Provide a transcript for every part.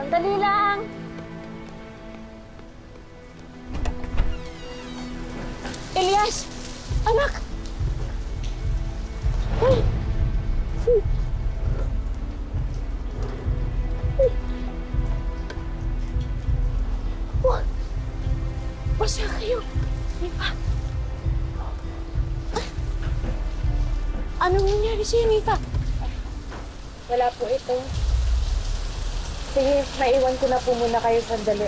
Sandali lang. Elias! Anak! Uy! Basta kayo. Nifa. Anong nangyari sa'yo, Nifa? Wala po ito. Sige, maiwan ko na po muna kayo sandali.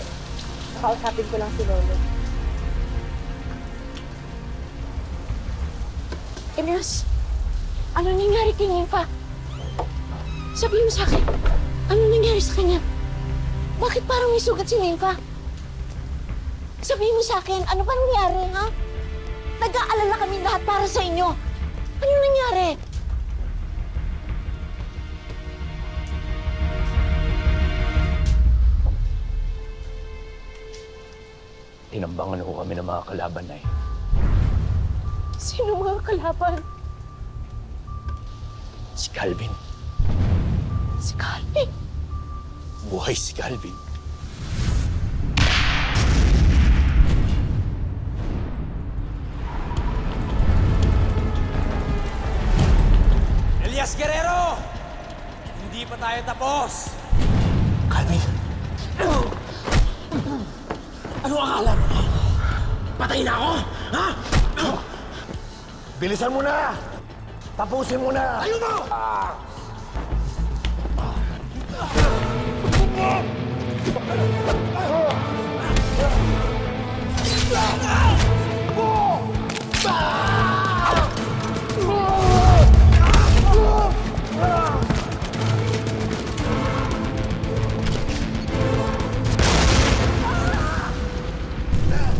Nakausapin ko lang si Lolo. Elias, ano nangyari kay Nifa? Sabihin mo sa akin, ano nangyari sa kanya? Bakit parang may sugat si Nifa? Sabihin mo sa akin, ano pa nangyari, ha? Nag-aalala kami lahat para sa inyo. Ano nangyari? Tinambangan ho kami ng mga kalaban na Sino mga kalaban? Si Calvin. Si Calvin? Buhay si Calvin. Elias Guerrero! Hindi pa tayo tapos! Calvin! Ano akala mo? Patay na ako? Ha? Bilisan mo na! Tapusin mo na! Ayaw mo!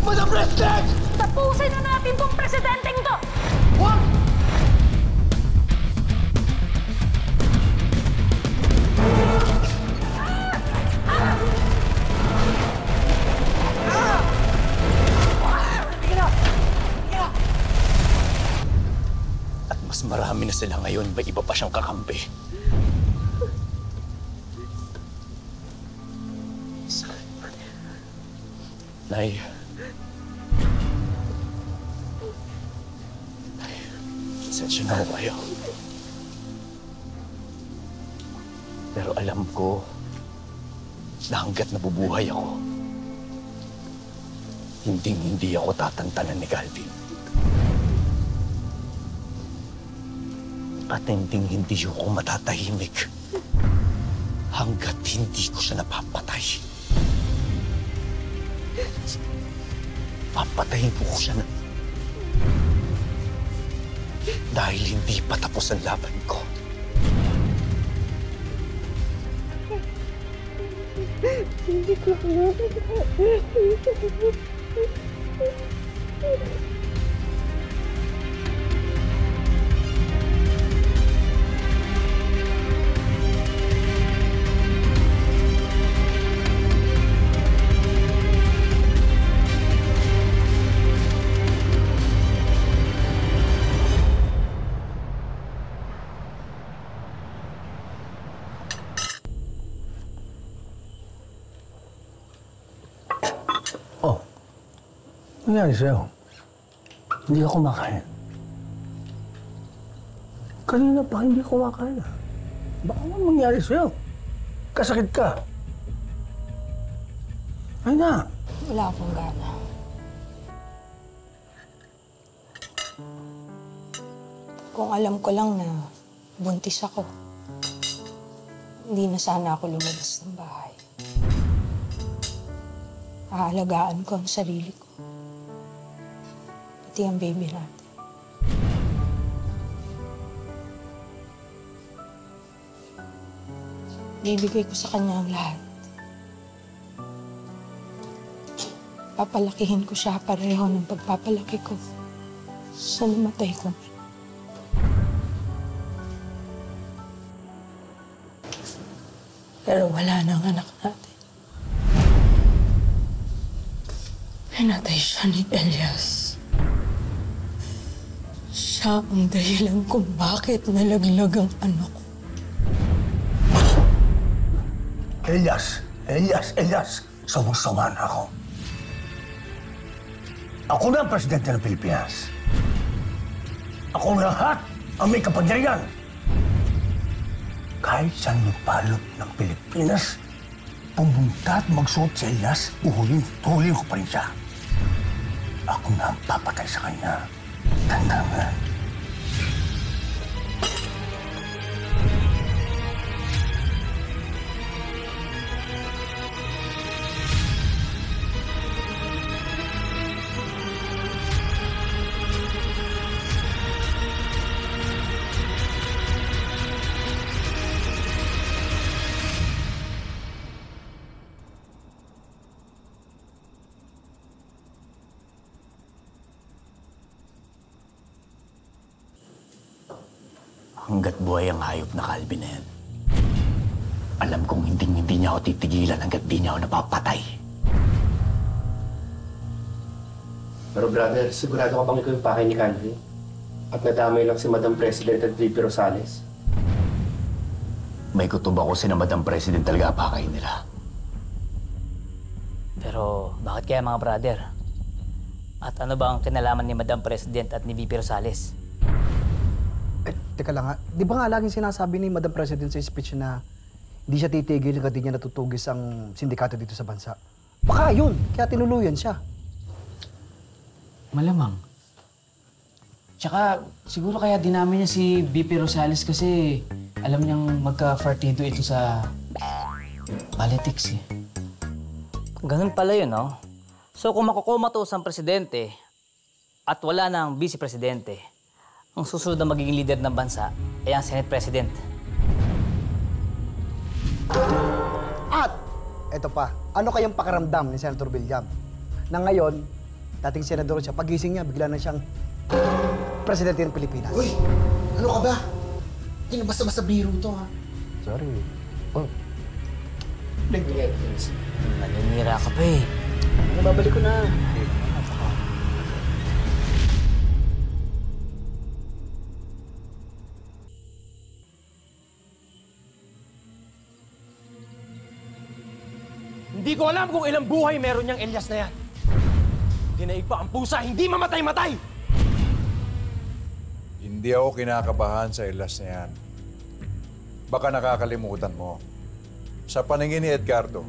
Madam President! Tapusin na natin tong presidenteng to! What? At mas marami na sila ngayon, may iba pa siyang kakampi. Nay. Pasensya na ho kayo. Pero alam ko na hanggat nabubuhay ako, hindi ako tatantanan ni Calvin. At hindi ako matatahimik hanggat hindi ko siya napapatay. Papatayin ko siya na dahil hindi pa tapos ang laban ko. Hindi ko Ano nangyari sa'yo? Hindi ka kumakain. Kanina pa hindi kumakain. Baka ano mangyari sa'yo? Kasakit ka. Ay na. Wala akong gana. Kung alam ko lang na buntis ako, hindi na sana ako lumabas ng bahay. Aalagaan ko ang sarili ko. Pati ang baby natin. Bibigay ko sa kanya ang lahat. Papalakihin ko siya pareho ng pagpapalaki ko sa namatay ko man. Pero wala na ang anak natin. Pinatay siya ni Elias. Siya ang dahilan kung bakit nalaglag ang anak ko. Elias? Elias, sawang-sawa na ako. Ako na ang presidente ng Pilipinas. Ako ang lahat ang may kapangyarihan. Kahit saan magpalot ng Pilipinas, pumunta at magsuot si Elias, tuhulin ko pa rin siya. Ako na ang papatay sa kanya. Tanda mo yan. Hanggat buhay ang hayop na Calvin na yan, alam kong hindi niya ako titigilan hanggat di niya ako napapatay. Pero brother, sigurado ka bang ikaw yung pakay ni Calvin? At nadamay lang si Madam President at VP Rosales? May kutob ako si na Madam President talaga pakay nila. Pero bakit kaya mga brother? At ano ba ang kinalaman ni Madam President at ni VP Rosales? Teka lang ha, di ba nga laging sinasabi ni Madam President sa speech na hindi siya titigil hanggang di niya natutugis ang sindikato dito sa bansa? Baka yun, kaya tinuluyan siya. Malamang. Tsaka siguro kaya dinami niya si VP Rosales kasi alam niyang magka-partido ito sa politics eh. Ganun pala yun, no? So kung makukumatos ang presidente at wala nang vice-presidente, ang susunod na magiging leader ng bansa ay ang Senate President. At, eto pa, ano kayang pakiramdam ni Senator Villam? Na ngayon, dating senador siya, pagising niya, bigla na siyang presidente ng Pilipinas. Uy! Ano ka ba? Hindi na basta-basta biro to, ha? Sorry. Oh, Naninira ka pa eh. babalik ko na. Hindi ko alam kung ilang buhay meron niyang Elias na yan. Dinaig pa ang pusa, hindi mamatay-matay! Hindi ako kinakabahan sa Elias na yan. Baka nakakalimutan mo. Sa paningin ni Edgardo,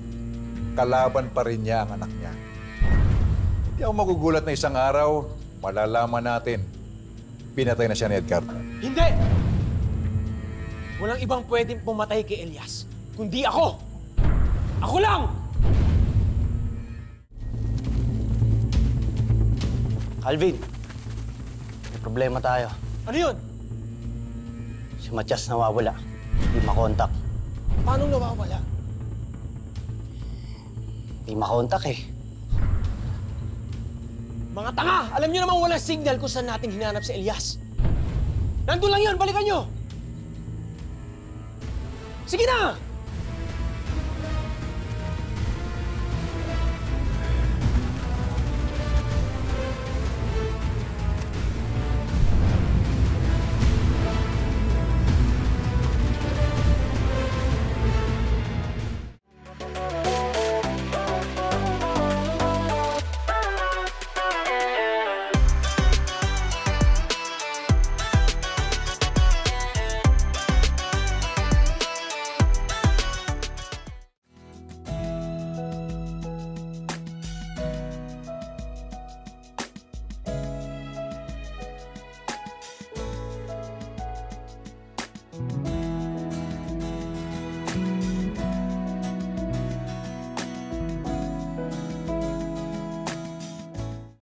kalaban pa rin niya ang anak niya. Hindi ako magugulat na isang araw, malalaman natin, pinatay na siya ni Edgardo. Hindi! Walang ibang pwedeng pumatay kay Elias, kundi ako! Ako lang! Calvin, may problema tayo. Ano yun? Si Matias nawawala. Hindi makontak. Paano nawawala? Hindi makontak eh. Mga tanga! Alam niyo naman walang signal kung saan natin hinanap si Elias. Nandun lang yun! Balikan niyo! Sige na!